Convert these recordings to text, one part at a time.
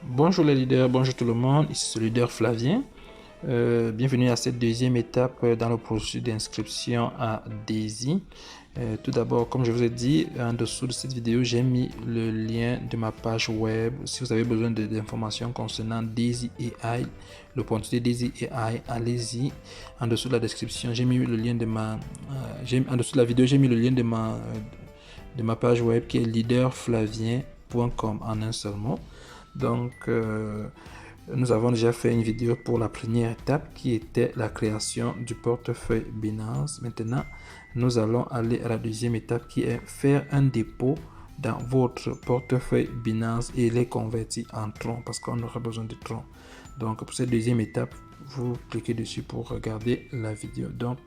Bonjour les leaders, bonjour tout le monde, ici c'est le leader Flavien. Bienvenue à cette deuxième étape dans le processus d'inscription à Daisy. Tout d'abord, comme je vous ai dit, en dessous de cette vidéo, j'ai mis le lien de ma page web. Si vous avez besoin d'informations concernant Daisy AI, l'opportunité Daisy AI, allez-y. En dessous de la description, j'ai mis le lien de en dessous de la vidéo, j'ai mis le lien de ma page web qui est leaderflavien.com en un seul mot. Donc, nous avons déjà fait une vidéo pour la première étape qui était la création du portefeuille Binance. Maintenant, nous allons aller à la deuxième étape qui est faire un dépôt dans votre portefeuille Binance et les convertir en tron parce qu'on aura besoin de tron. Donc, pour cette deuxième étape, vous cliquez dessus pour regarder la vidéo. Donc,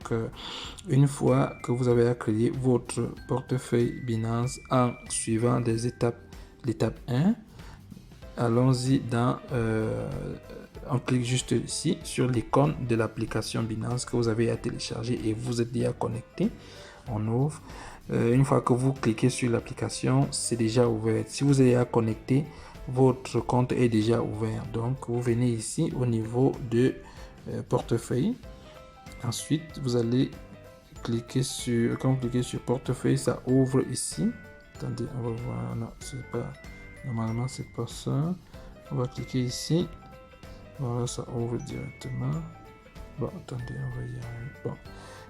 une fois que vous avez créé votre portefeuille Binance en suivant des étapes, l'étape 1, allons-y on clique juste ici sur l'icône de l'application Binance que vous avez à télécharger et vous êtes déjà connecté. On ouvre. Une fois que vous cliquez sur l'application, c'est déjà ouvert. Si vous êtes déjà connecté, votre compte est déjà ouvert. Donc, vous venez ici au niveau de portefeuille. Ensuite, vous allez cliquer sur, quand vous cliquez sur portefeuille, ça ouvre ici. Attendez, on va voir. Non, c'est pas. Normalement, c'est pas ça. On va cliquer ici. Voilà, ça ouvre directement. Bon, attendez, on va y arriver. Bon,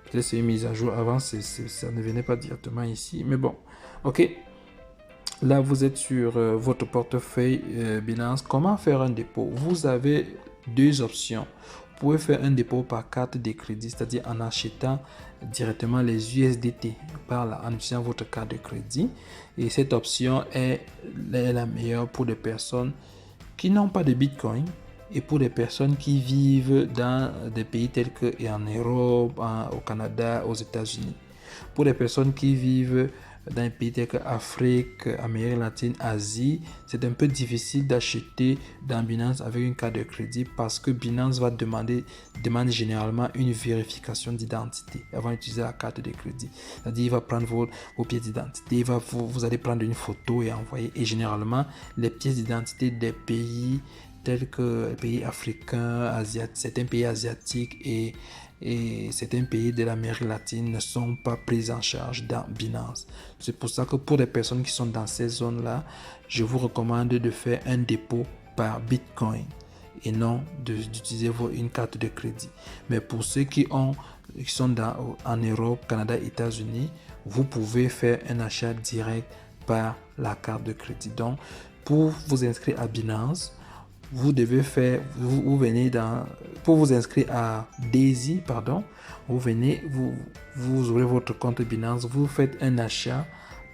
peut-être c'est une mise à jour. Avant, ça ne venait pas directement ici. Mais bon, ok. Là, vous êtes sur votre portefeuille Binance. Comment faire un dépôt? Vous avez deux options. Vous pouvez faire un dépôt par carte de crédit, c'est-à-dire en achetant directement les USDT en utilisant votre carte de crédit. Et cette option est la meilleure pour des personnes qui n'ont pas de Bitcoin et pour des personnes qui vivent dans des pays tels que en Europe, au Canada, aux États-Unis. Pour les personnes qui vivent dans les pays tels qu'Afrique, Amérique latine, Asie, c'est un peu difficile d'acheter dans Binance avec une carte de crédit parce que Binance demande généralement une vérification d'identité avant d'utiliser la carte de crédit. C'est-à-dire, il va prendre vos pièces d'identité, vous allez prendre une photo et envoyer. Et généralement, les pièces d'identité des pays tels que les pays africains, certains pays asiatiques et certains pays de l'Amérique latine ne sont pas pris en charge dans Binance. C'est pour ça que pour les personnes qui sont dans ces zones-là, je vous recommande de faire un dépôt par Bitcoin et non d'utiliser une carte de crédit. Mais pour ceux qui sont en Europe, Canada, États-Unis, vous pouvez faire un achat direct par la carte de crédit. Donc, pour vous inscrire à Binance, vous devez faire, vous venez pour vous inscrire à Daisy, vous venez, vous ouvrez votre compte Binance, vous faites un achat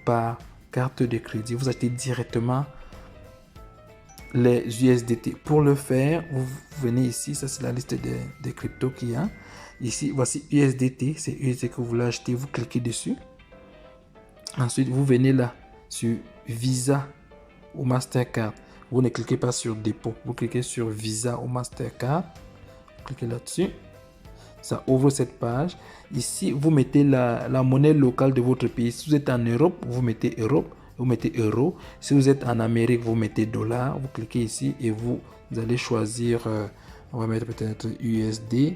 par carte de crédit, vous achetez directement les USDT. Pour le faire, vous venez ici, ça c'est la liste des cryptos qu'il y a. Ici, voici USDT, c'est USDT que vous voulez acheter, vous cliquez dessus. Ensuite, vous venez là sur Visa ou Mastercard. Vous ne cliquez pas sur dépôt, vous cliquez sur Visa ou Mastercard, cliquez là-dessus, ça ouvre cette page. Ici, vous mettez la monnaie locale de votre pays. Si vous êtes en Europe, vous mettez Europe, vous mettez euro. Si vous êtes en Amérique, vous mettez dollar, vous cliquez ici et vous allez choisir, on va mettre peut-être USD.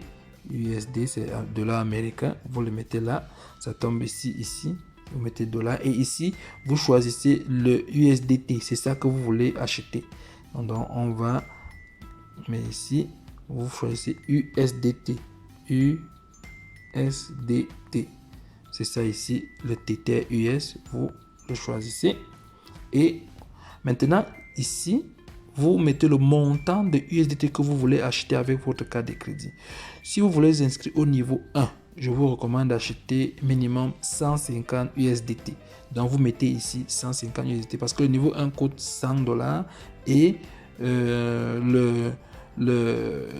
USD, c'est dollar américain, vous le mettez là, ça tombe ici. Vous mettez dollar et ici vous choisissez le USDT, c'est ça que vous voulez acheter. Donc on va, mais ici vous choisissez USDT, c'est ça ici, le Tether US, vous le choisissez et maintenant ici vous mettez le montant de USDT que vous voulez acheter avec votre carte de crédit. Si vous voulez inscrire au niveau 1, je vous recommande d'acheter minimum 150 USDT. Donc, vous mettez ici 150 USDT parce que le niveau 1 coûte $100 et le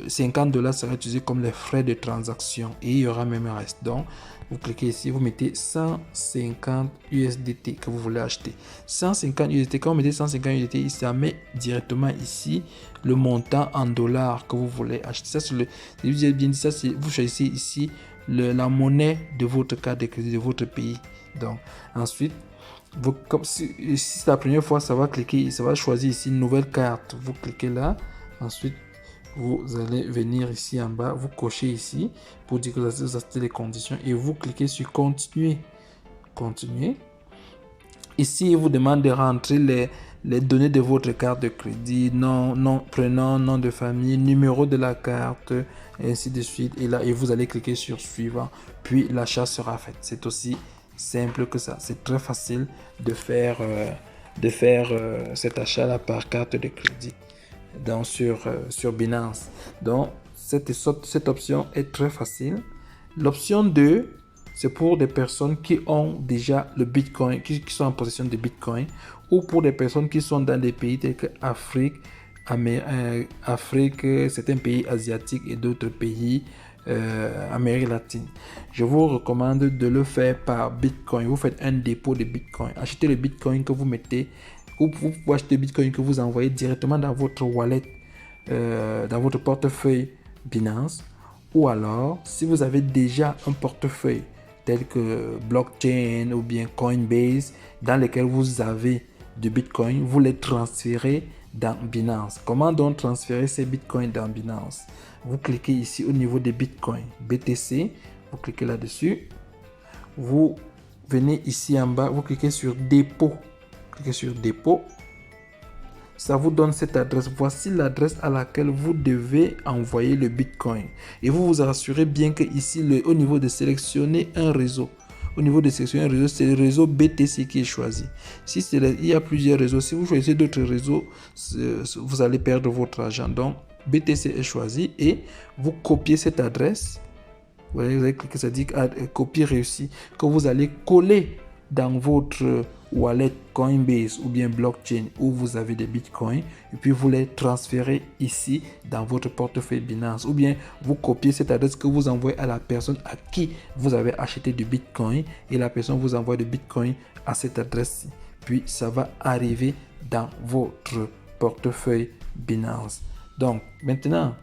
50 $ sera utilisé comme les frais de transaction et il y aura même un reste. Donc, vous cliquez ici, vous mettez 150 USDT que vous voulez acheter. 150 USDT, quand vous mettez 150 USDT, ça met directement ici le montant en dollars que vous voulez acheter. Ça, j'ai bien dit ça, vous choisissez ici la monnaie de votre carte de crédit de votre pays. Donc, ensuite, Comme si c'est la première fois, ça va cliquer, ça va choisir ici nouvelle carte. Vous cliquez là. Ensuite, vous allez venir ici en bas, vous cochez ici pour dire que vous acceptez les conditions et vous cliquez sur continuer. Continuer. Ici, il vous demande de rentrer les données de votre carte de crédit, nom, prénom, nom de famille, numéro de la carte, et ainsi de suite. Et là, et vous allez cliquer sur suivant, puis l'achat sera fait. C'est aussi simple que ça. C'est très facile de faire cet achat-là par carte de crédit sur Binance. Donc, cette option est très facile. L'option 2, c'est pour des personnes qui ont déjà le Bitcoin, qui sont en possession de Bitcoin, ou pour des personnes qui sont dans des pays tels que Afrique, certains pays asiatiques et d'autres pays Amérique latine. Je vous recommande de le faire par Bitcoin. Vous faites un dépôt de Bitcoin. Achetez le Bitcoin que vous mettez, ou vous pouvez acheter le Bitcoin que vous envoyez directement dans votre wallet, dans votre portefeuille Binance. Ou alors, si vous avez déjà un portefeuille tel que blockchain ou bien Coinbase dans lesquels vous avez du Bitcoin, vous les transférez dans Binance. Comment donc transférer ces Bitcoins dans Binance? Vous cliquez ici au niveau des Bitcoins, BTC, vous cliquez là-dessus. Vous venez ici en bas, vous cliquez sur dépôt. Cliquez sur dépôt. Ça vous donne cette adresse. Voici l'adresse à laquelle vous devez envoyer le Bitcoin. Et vous vous assurez bien que ici, au niveau de sélectionner un réseau, au niveau de sélectionner un réseau, c'est le réseau BTC qui est choisi. Si il y a plusieurs réseaux, si vous choisissez d'autres réseaux, vous allez perdre votre argent. Donc, BTC est choisi et vous copiez cette adresse. Vous allez cliquer, ça dit copier réussi, que vous allez coller dans votre wallet Coinbase ou bien blockchain où vous avez des bitcoins et puis vous les transférez ici dans votre portefeuille Binance, ou bien vous copiez cette adresse que vous envoyez à la personne à qui vous avez acheté du bitcoin et la personne vous envoie du bitcoin à cette adresse-ci, puis ça va arriver dans votre portefeuille Binance. Donc maintenant,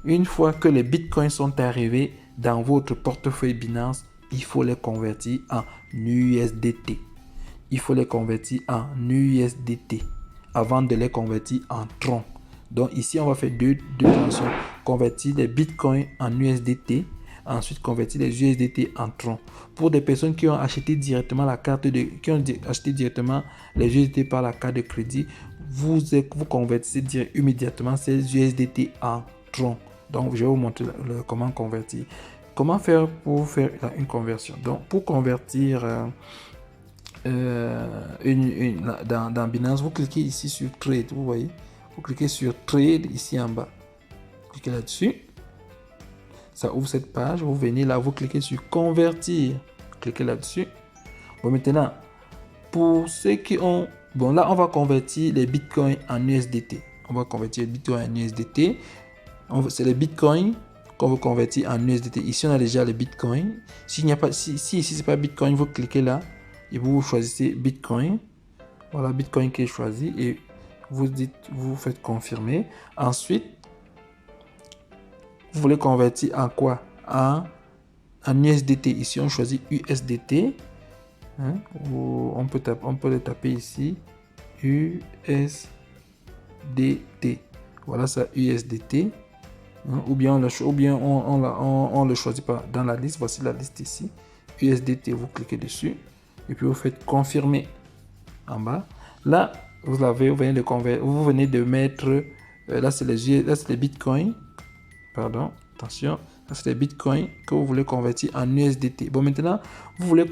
une fois que les bitcoins sont arrivés dans votre portefeuille Binance, il faut les convertir en USDT. Il faut les convertir en USDT avant de les convertir en Tron. Donc ici, on va faire deux options. Convertir les bitcoins en USDT. Ensuite, convertir les USDT en Tron. Pour des personnes qui ont acheté directement acheté directement les USDT par la carte de crédit, vous convertissez immédiatement ces USDT en Tron. Donc, je vais vous montrer comment convertir. Comment faire pour faire une conversion? Donc, pour convertir dans Binance, vous cliquez ici sur Trade, vous voyez. Vous cliquez sur Trade ici en bas. Cliquez là-dessus. Ça ouvre cette page. Vous venez là, vous cliquez sur Convertir. Cliquez là-dessus. Bon, maintenant, pour ceux qui ont... Bon, là, on va convertir les bitcoins en USDT. On va convertir les bitcoins en USDT. C'est les bitcoins qu'on veut convertir en USDT. Ici, on a déjà les bitcoins. S'il n'y a pas, si ici, c'est pas bitcoin, vous cliquez là et vous choisissez bitcoin. Voilà, bitcoin qui est choisi et vous faites confirmer. Ensuite, vous voulez convertir en quoi? En USDT. Ici, on choisit USDT. Hein? On peut le taper ici. USDT. Voilà ça, USDT. Ou bien on le choisit pas dans la liste. Voici la liste ici. USDT, vous cliquez dessus. Et puis vous faites confirmer en bas. Là, vous venez de mettre... là, c'est les bitcoins. Pardon, attention. Là, c'est les bitcoins que vous voulez convertir en USDT. Bon, maintenant, vous voulez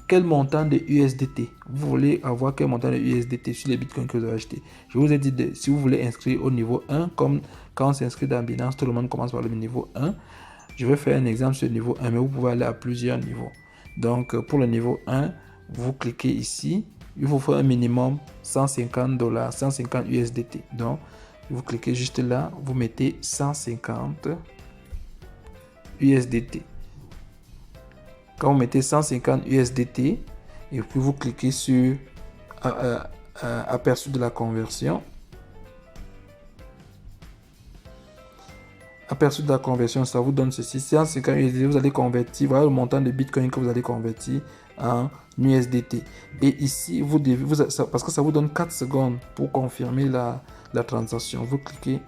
quel montant de USDT? Vous voulez avoir quel montant de USDT sur les bitcoins que vous avez achetés? Je vous ai dit, si vous voulez inscrire au niveau 1, comme quand on s'inscrit dans Binance, tout le monde commence par le niveau 1. Je vais faire un exemple sur le niveau 1, mais vous pouvez aller à plusieurs niveaux. Donc, pour le niveau 1, vous cliquez ici. Il vous faut un minimum $150, 150 USDT. Donc, vous cliquez juste là, vous mettez 150 USDT. Quand vous mettez 150 USDT, et puis vous cliquez sur aperçu de la conversion. Aperçu de la conversion, ça vous donne ceci. 150 USDT, vous allez convertir, voilà le montant de Bitcoin que vous allez convertir en USDT. Et ici, vous devez, parce que ça vous donne 4 secondes pour confirmer la transaction. Vous cliquez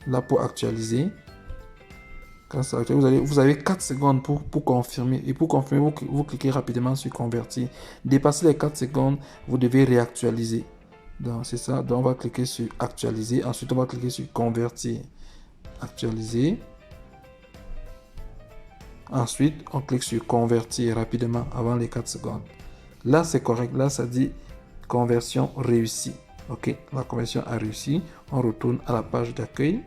là pour actualiser. Quand ça actualise, vous avez 4 secondes pour confirmer. Et pour confirmer, vous cliquez rapidement sur convertir. Dépassez les 4 secondes, vous devez réactualiser. Donc c'est ça. Donc on va cliquer sur actualiser. Ensuite, on va cliquer sur convertir. Actualiser. Ensuite, on clique sur convertir rapidement avant les 4 secondes. Là, c'est correct. Là, ça dit conversion réussie. Ok, la conversion a réussi. On retourne à la page d'accueil.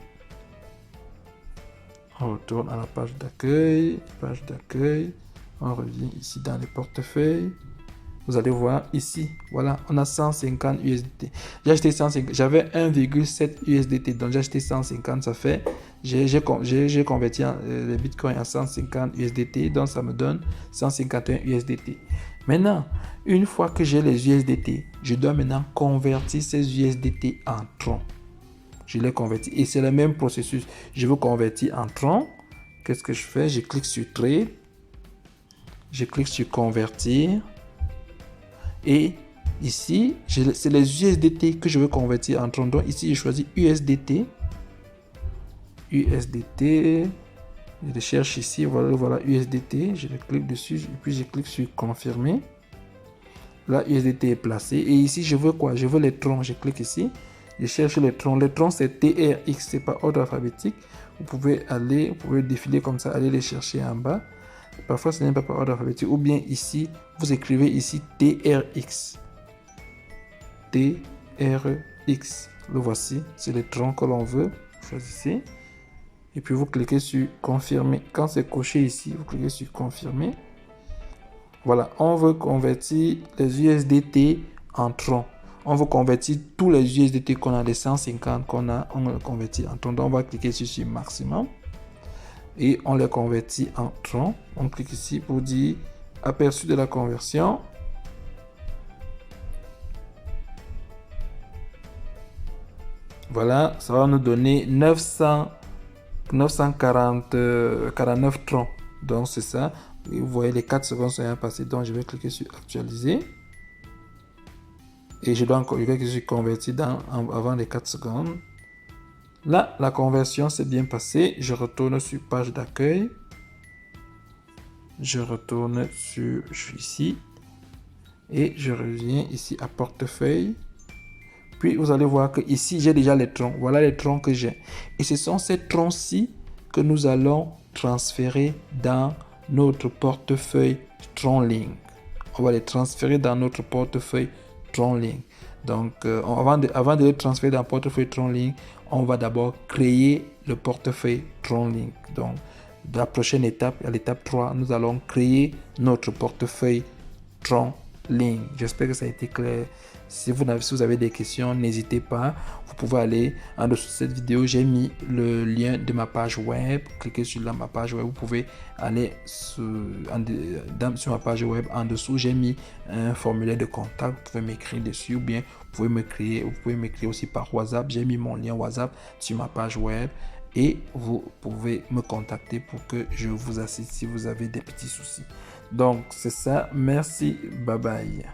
On retourne à la page d'accueil. Page d'accueil. On revient ici dans les portefeuilles. Vous allez voir ici, voilà, on a 150 USDT. J'ai acheté 150, j'avais 1,7 USDT, donc j'ai acheté 150, ça fait, j'ai converti les bitcoins à 150 USDT, donc ça me donne 151 USDT. Maintenant, une fois que j'ai les USDT, je dois maintenant convertir ces USDT en tron. Je les convertis et c'est le même processus. Je veux convertir en tron. Qu'est-ce que je fais? Je clique sur Trade, je clique sur Convertir. Et ici, c'est les USDT que je veux convertir en tron. Donc ici, je choisis USDT. USDT. Je le cherche ici. Voilà USDT. Je le clique dessus. Et puis je clique sur confirmer. Là, USDT est placé. Et ici, je veux quoi? Je veux les trons. Je clique ici. Je cherche les trons. Les trons, c'est TRX. C'est pas ordre alphabétique. Vous pouvez défiler comme ça, aller les chercher en bas. Parfois, ce n'est pas par ordre alphabétique. Ou bien ici, vous écrivez ici TRX. TRX. Le voici. C'est le tronc que l'on veut. Choisissez. Et puis, vous cliquez sur confirmer. Quand c'est coché ici, vous cliquez sur confirmer. Voilà. On veut convertir les USDT en tronc. On veut convertir tous les USDT qu'on a, les 150 qu'on a, on le convertit en tronc. Donc, on va cliquer sur maximum. Et on les convertit en tron. On clique ici pour dire aperçu de la conversion. Voilà, ça va nous donner 949 trons. Donc c'est ça. Et vous voyez les 4 secondes sont passées. Donc je vais cliquer sur actualiser. Et je vais cliquer sur convertir avant les 4 secondes. Là, la conversion s'est bien passée. Je retourne sur page d'accueil. Je retourne sur ici. Et je reviens ici à portefeuille. Puis, vous allez voir que ici, j'ai déjà les troncs. Voilà les troncs que j'ai. Et ce sont ces troncs-ci que nous allons transférer dans notre portefeuille TronLink. On va les transférer dans notre portefeuille TronLink. Donc, avant de les transférer dans le portefeuille TronLink, on va d'abord créer le portefeuille TronLink. Donc, la prochaine étape, à l'étape 3, nous allons créer notre portefeuille TronLink. J'espère que ça a été clair. Si vous avez des questions, n'hésitez pas. Vous pouvez aller en dessous de cette vidéo. J'ai mis le lien de ma page web. Cliquez sur ma page web. Vous pouvez aller sur ma page web. En dessous, j'ai mis un formulaire de contact. Vous pouvez m'écrire dessus ou bien vous pouvez m'écrire aussi par WhatsApp. J'ai mis mon lien WhatsApp sur ma page web. Et vous pouvez me contacter pour que je vous assiste si vous avez des petits soucis. Donc, c'est ça. Merci. Bye bye.